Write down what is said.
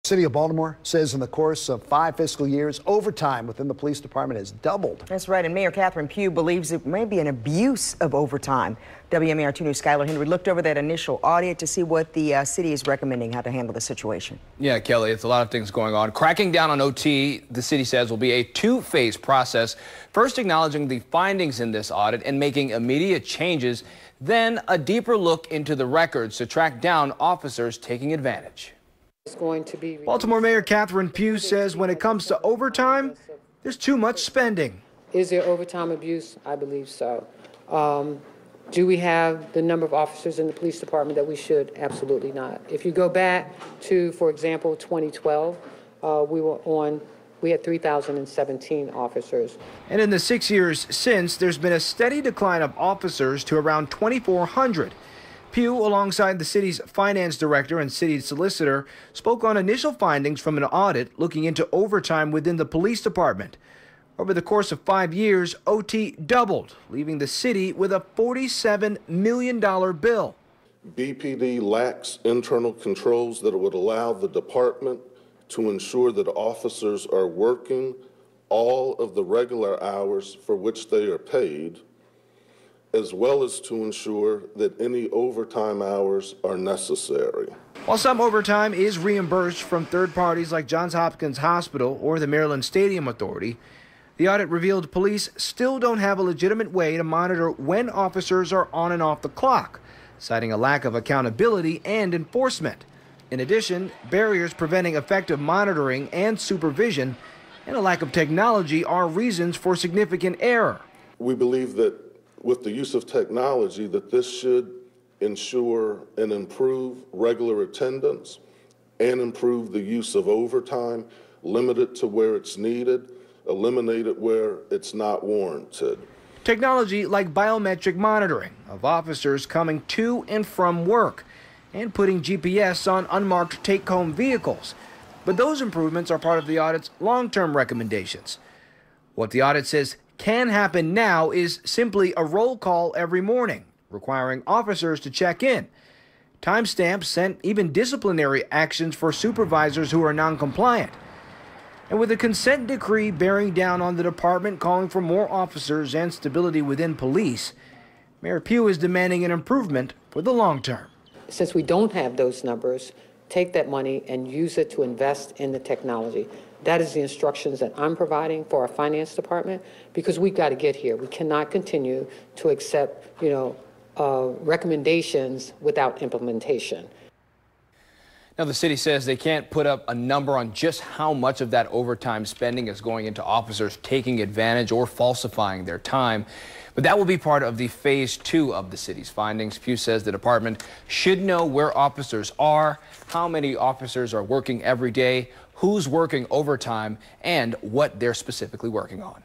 City of Baltimore says in the course of 5 fiscal years, overtime within the police department has doubled. That's right, and Mayor Catherine Pugh believes it may be an abuse of overtime. WMAR 2 News' Skylar Henry looked over that initial audit to see what the city is recommending how to handle the situation. Yeah, Kelly, it's a lot of things going on. Cracking down on OT, the city says, will be a two-phase process. First, acknowledging the findings in this audit and making immediate changes, then a deeper look into the records to track down officers taking advantage. Baltimore Mayor Catherine Pugh says when it comes to overtime, there's too much spending. Is there overtime abuse? I believe so. Do we have the number of officers in the police department that we should? Absolutely not. If you go back to, for example, 2012, we had 3,017 officers. And in the 6 years since, there's been a steady decline of officers to around 2,400. Pugh, alongside the city's finance director and city solicitor, spoke on initial findings from an audit looking into overtime within the police department. Over the course of 5 years, OT doubled, leaving the city with a $47 million bill. BPD lacks internal controls that would allow the department to ensure that officers are working all of the regular hours for which they are paid, as well as to ensure that any overtime hours are necessary. While some overtime is reimbursed from third parties like Johns Hopkins Hospital or the Maryland Stadium Authority, the audit revealed police still don't have a legitimate way to monitor when officers are on and off the clock, citing a lack of accountability and enforcement. In addition, barriers preventing effective monitoring and supervision and a lack of technology are reasons for significant error. We believe that with the use of technology, that this should ensure and improve regular attendance and improve the use of overtime, limit it to where it's needed, eliminate it where it's not warranted. Technology like biometric monitoring of officers coming to and from work and putting GPS on unmarked take-home vehicles. But those improvements are part of the audit's long-term recommendations. What the audit says can happen now is simply a roll call every morning, requiring officers to check in. Timestamps and even disciplinary actions for supervisors who are non-compliant. And with a consent decree bearing down on the department calling for more officers and stability within police, Mayor Pugh is demanding an improvement for the long term. Since we don't have those numbers, take that money and use it to invest in the technology. That is the instructions that I'm providing for our finance department, because we've got to get here. We cannot continue to accept, recommendations without implementation. Now, the city says they can't put up a number on just how much of that overtime spending is going into officers taking advantage or falsifying their time. But that will be part of the phase 2 of the city's findings. Pugh says the department should know where officers are, how many officers are working every day, who's working overtime, and what they're specifically working on.